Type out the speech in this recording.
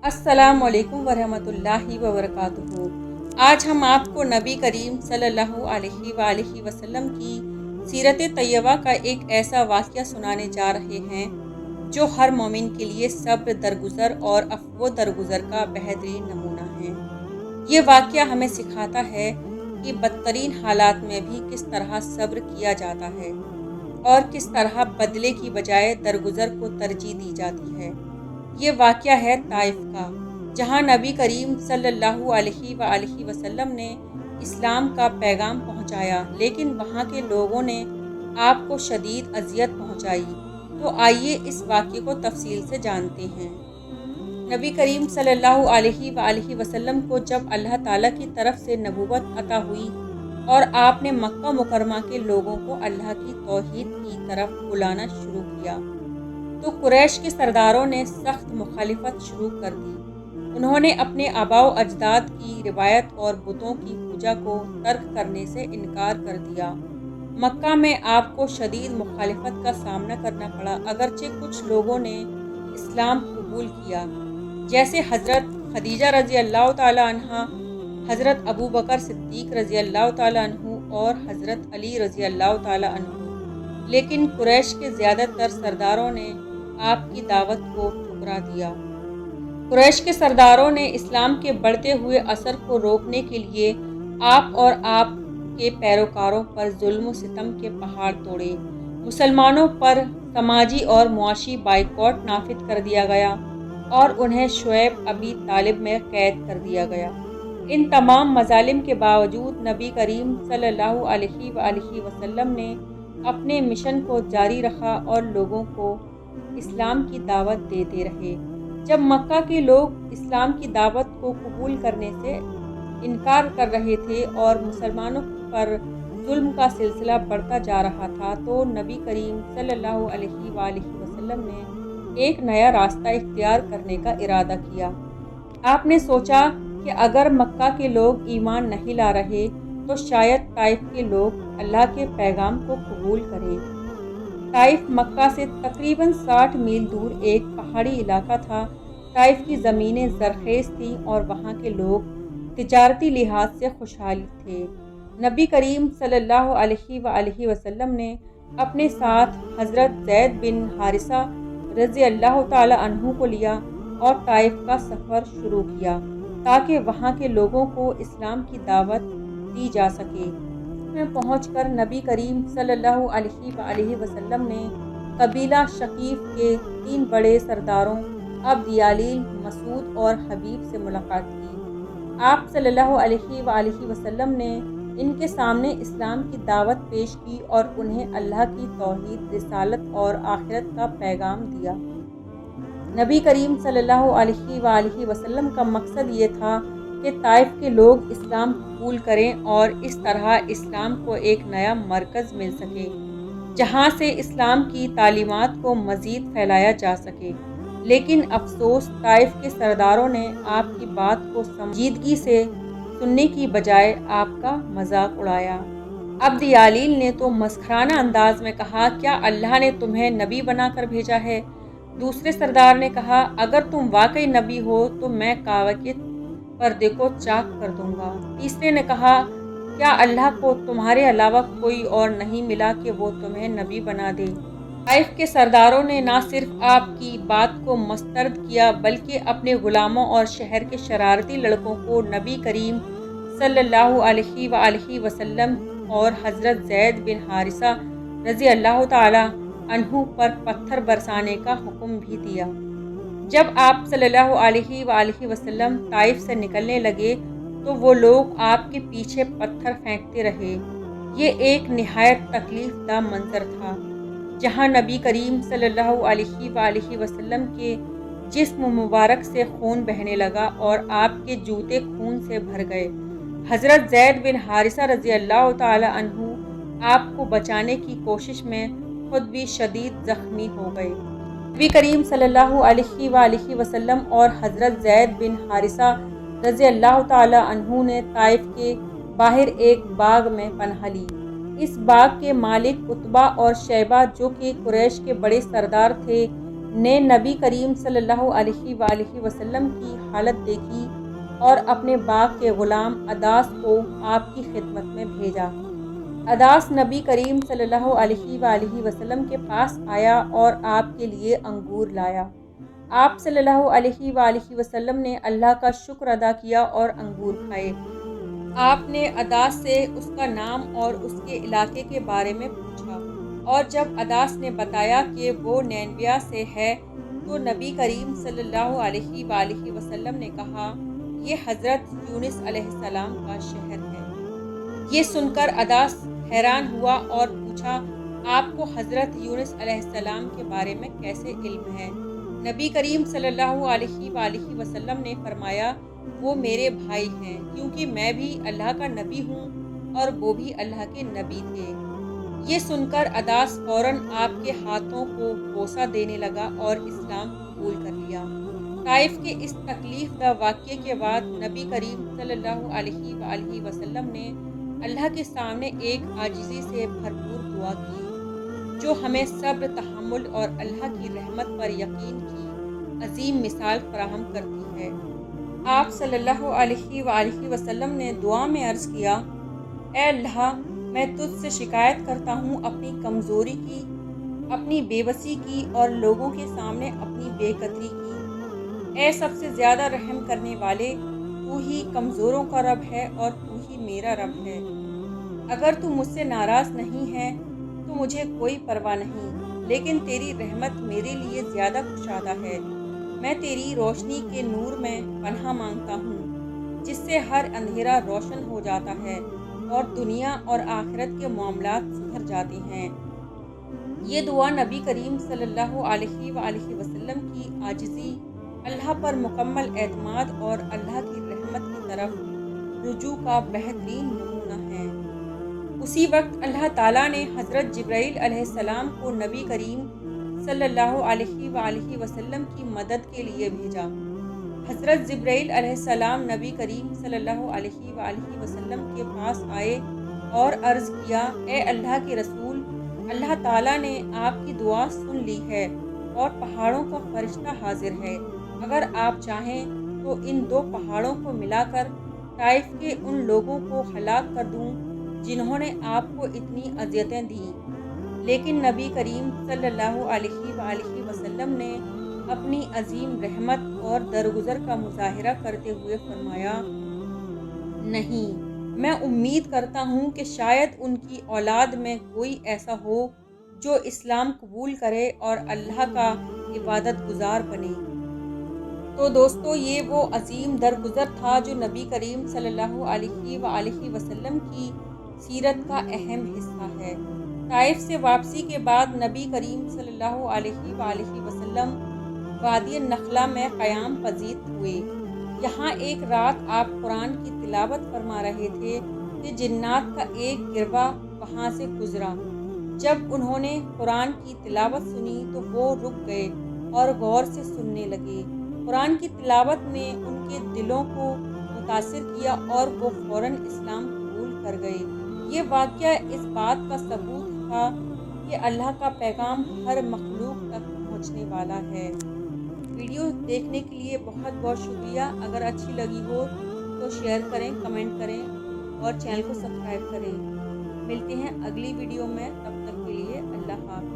अस्सलाम वालेकुम वरहमतुल्लाहि वबरकातुहू। आज हम आपको नबी करीम सल्लल्लाहु अलैहि वसल्लम की सीरत तैयबा का एक ऐसा वाक़या सुनाने जा रहे हैं जो हर मोमिन के लिए सब्र दरगुज़र और अफ़्व दरगुज़र का बेहतरीन नमूना है। ये वाक़या हमें सिखाता है कि बदतरीन हालात में भी किस तरह सब्र किया जाता है और किस तरह बदले की बजाय दरगुज़र को तरजीह दी जाती है। ये वाक़या है ताइफ का, जहाँ नबी करीम सल्लल्लाहु अलैहि वसल्लम ने इस्लाम का पैगाम पहुँचाया, लेकिन वहाँ के लोगों ने आपको शदीद अज़ियत पहुँचाई। तो आइए इस वाक़ये को तफसील से जानते हैं। नबी करीम सल्लल्लाहु अलैहि वसल्लम को जब अल्लाह ताला की तरफ से नबूवत अता हुई और आपने मक्का मुकरमा के लोगों को अल्लाह की तौहीद की तरफ बुलाना शुरू किया, तो कुरैश के सरदारों ने सख्त मुखालिफत शुरू कर दी। उन्होंने अपने आबाओ अजदाद की रिवायत और बुतों की पूजा को तर्क करने से इनकार कर दिया। मक्का में आपको शदीद मुखालिफत का सामना करना पड़ा, अगरचे कुछ लोगों ने इस्लाम कबूल किया, जैसे हज़रत खदीजा रज़ी अल्लाह ताला अन्हा, हज़रत अबू बकर सिद्दीक़ रज़ी अल्लाह ताला अन्हु और हज़रत अली रज़ी अल्लाह ताला अन्हु। लेकिन कुरैश के ज़्यादातर सरदारों ने आपकी दावत को ठुकरा दिया। कुरैश के सरदारों ने इस्लाम के बढ़ते हुए असर को रोकने के लिए आप और आप के पैरोकारों पर जुल्म सितम के पहाड़ तोड़े। मुसलमानों पर समाजी और मुआशी बाइकॉट नाफिज कर दिया गया और उन्हें शुएब अबी तालिब में कैद कर दिया गया। इन तमाम मजालिम के बावजूद नबी करीम सल्लल्लाहु अलैहि वसल्लम ने अपने मिशन को जारी रखा और लोगों को इस्लाम की दावत देते रहे। जब मक्का के लोग इस्लाम की दावत को कबूल करने से इनकार कर रहे थे और मुसलमानों पर जुल्म का सिलसिला बढ़ता जा रहा था, तो नबी करीम सल्लल्लाहु अलैहि वसल्लम ने एक नया रास्ता इख्तियार करने का इरादा किया। आपने सोचा कि अगर मक्का के लोग ईमान नहीं ला रहे तो शायद ताइफ के लोग अल्लाह के पैगाम को कबूल करें। ताइफ मक्का से तकरीबन 60 मील दूर एक पहाड़ी इलाका था। ताइफ की ज़मीनें ज़रखेज़ थीं और वहाँ के लोग तिजारती लिहाज से खुशहाल थे। नबी करीम सल्लल्लाहु अलैहि वसल्लम ने अपने साथ हज़रत ज़ैद बिन हारिसा रज़ी अल्लाह ताला अन्हु को लिया और ताइफ का सफ़र शुरू किया, ताकि वहाँ के लोगों को इस्लाम की दावत दी जा सके। में पहुंचकर नबी करीम सल्लल्लाहु अलैहि वसल्लम ने कबीला शकीफ के 3 बड़े सरदारों अब्द यालील, मसूद और हबीब से मुलाकात की। आप सल्लल्लाहु अलैहि वसल्लम ने इनके सामने इस्लाम की दावत पेश की और उन्हें अल्लाह की तौहीद, रिसालत और आखिरत का पैगाम दिया। नबी करीम सल्लल्लाहु अलैहि वसल्लम का मकसद ये था कि ताइफ के लोग इस्लाम कबूल करें और इस तरह इस्लाम को एक नया मरकज़ मिल सके, जहां से इस्लाम की तालीमात को मज़ीद फैलाया जा सके। लेकिन अफसोस, ताइफ के सरदारों ने आपकी बात को संजीदगी से सुनने की बजाय आपका मजाक उड़ाया। अब्द यालील ने तो मस्खराना अंदाज में कहा, क्या अल्लाह ने तुम्हें नबी बनाकर भेजा है? दूसरे सरदार ने कहा, अगर तुम वाकई नबी हो तो मैं काबा के पर्दे को चाक कर दूंगा। तीसरे ने कहा, क्या अल्लाह को तुम्हारे अलावा कोई और नहीं मिला कि वो तुम्हें नबी बना दे? ताइफ के सरदारों ने न सिर्फ आपकी बात को मस्तरद किया, बल्कि अपने गुलामों और शहर के शरारती लड़कों को नबी करीम सल्लल्लाहु अलैहि वसल्लम और हज़रत ज़ैद बिन हारिसा रज़ी अल्लाह ताला अन्हु पर पत्थर बरसाने का हुक्म भी दिया। जब आप सल्लल्लाहु अलैहि वसल्लम ताइफ से निकलने लगे तो वो लोग आपके पीछे पत्थर फेंकते रहे। ये एक निहायत तकलीफ़दा मंजर था, जहाँ नबी करीम सल्लल्लाहु अलैहि वसल्लम के जिस्म मुबारक से खून बहने लगा और आपके जूते खून से भर गए। हज़रत ज़ैद बिन हारिसा रज़ी अल्लाह ताला अन्हु आपको बचाने की कोशिश में खुद भी शदीद ज़ख्मी हो गए। नबी करीम सल्लल्लाहु अलैहि वसल्लम और हज़रत ज़ैद बिन हारिसा रज़ी अल्लाह ताला अन्हु ने ताइफ के बाहर एक बाग में पनाह ली। इस बाग के मालिक उतबा और शैबा, जो कि कुरैश के बड़े सरदार थे, نے نبی کریم صلی اللہ علیہ وآلہ وسلم کی حالت دیکھی اور اپنے باغ کے غلام اداس کو آپ کی خدمت میں بھیجا۔ اداس نبی کریم صلی اللہ علیہ وآلہ وسلم کے پاس آیا اور آپ کے لیے انگور لایا۔ آپ صلی اللہ علیہ وآلہ وسلم نے اللہ کا شکر ادا کیا اور انگور کھائے۔ آپ نے اداس سے اس کا نام اور اس کے علاقے کے بارے میں پوچھا، اور جب اداس نے بتایا کہ وہ نینویا سے ہے تو نبی کریم صلی اللہ علیہ وآلہ وسلم نے کہا، یہ حضرت یونس علیہ السلام کا شہر ہے۔ یہ سن کر اداس حیران ہوا اور پوچھا، آپ کو حضرت یونس علیہ السلام کے بارے میں کیسے علم ہے؟ نبی کریم صلی اللہ علیہ وآلہ وسلم نے فرمایا، وہ میرے بھائی ہیں، کیونکہ میں بھی اللہ کا نبی ہوں اور وہ بھی اللہ کے نبی تھے۔ یہ سن کر اداس فوراً آپ کے ہاتھوں کو بوسہ دینے لگا اور اسلام قبول کر لیا۔ طائف کے اس تکلیف دہ واقعے کے بعد نبی کریم صلی اللہ علیہ وآلہ وسلم نے اللہ کے سامنے ایک عاجزی سے بھرپور دعا کی، جو ہمیں صبر، تحمل اور اللہ کی رحمت پر یقین کی عظیم مثال فراہم کرتی ہے۔ آپ صلی اللہ علیہ وآلہ وسلم نے دعا میں عرض کیا، اے اللہ، میں تجھ سے شکایت کرتا ہوں اپنی کمزوری کی، اپنی بے بسی کی اور لوگوں کے سامنے اپنی بے قدری کی۔ اے سب سے زیادہ رحم کرنے والے، تو ہی کمزوروں کا رب ہے اور تو ہی میرا رب ہے۔ اگر تو مجھ سے ناراض نہیں ہے تو مجھے کوئی پرواہ نہیں، لیکن تیری رحمت میرے لیے زیادہ کشادہ ہے۔ میں تیری روشنی کے نور میں پناہ مانگتا ہوں، جس سے ہر اندھیرا روشن ہو جاتا ہے اور دنیا اور آخرت کے معاملات سدھر جاتے ہیں۔ یہ دعا نبی کریم صلی اللہ علیہ وآلہ وسلم کی عاجزی، اللہ پر مکمل اعتماد اور اللہ کی رحمت کی طرف رجوع کا بہترین نمونہ ہے۔ اسی وقت اللہ تعالیٰ نے حضرت جبرائیل علیہ السلام کو نبی کریم صلی اللہ علیہ وآلہ وسلم کی مدد کے لیے بھیجا۔ حضرت جبرائیل علیہ السلام نبی کریم صلی اللہ علیہ وآلہ وسلم کے پاس آئے اور عرض کیا، اے اللہ کے رسول، اللہ تعالیٰ نے آپ کی دعا سن لی ہے اور پہاڑوں کا فرشتہ حاضر ہے۔ اگر آپ چاہیں تو ان دو پہاڑوں کو ملا کر طائف کے ان لوگوں کو ہلاک کر دوں جنہوں نے آپ کو اتنی اذیتیں دیں۔ لیکن نبی کریم صلی اللہ علیہ وآلہ وسلم نے اپنی عظیم رحمت اور درگزر کا مظاہرہ کرتے ہوئے فرمایا، نہیں، میں امید کرتا ہوں کہ شاید ان کی اولاد میں کوئی ایسا ہو جو اسلام قبول کرے اور اللہ کا عبادت گزار بنے۔ تو دوستو، یہ وہ عظیم درگزر تھا جو نبی کریم صلی اللہ علیہ وآلہ وسلم کی سیرت کا اہم حصہ ہے۔ طائف سے واپسی کے بعد نبی کریم صلی اللہ علیہ وآلہ وسلم وادی النخلہ میں قیام پذیر ہوئے۔ یہاں ایک رات آپ قرآن کی تلاوت فرما رہے تھے کہ جنات کا ایک گروہ وہاں سے گزرا۔ جب انہوں نے قرآن کی تلاوت سنی تو وہ رک گئے اور غور سے سننے لگے۔ قرآن کی تلاوت نے ان کے دلوں کو متاثر کیا اور وہ فوراً اسلام قبول کر گئے۔ یہ واقعہ اس بات کا ثبوت تھا کہ اللہ کا پیغام ہر مخلوق تک پہنچنے والا ہے۔ ویڈیو دیکھنے کے لیے بہت بہت شکریہ۔ اگر اچھی لگی ہو تو شیئر کریں، کمنٹ کریں اور چینل کو سبسکرائب کریں۔ ملتے ہیں اگلی ویڈیو میں، تب تک کے لیے اللہ حافظ۔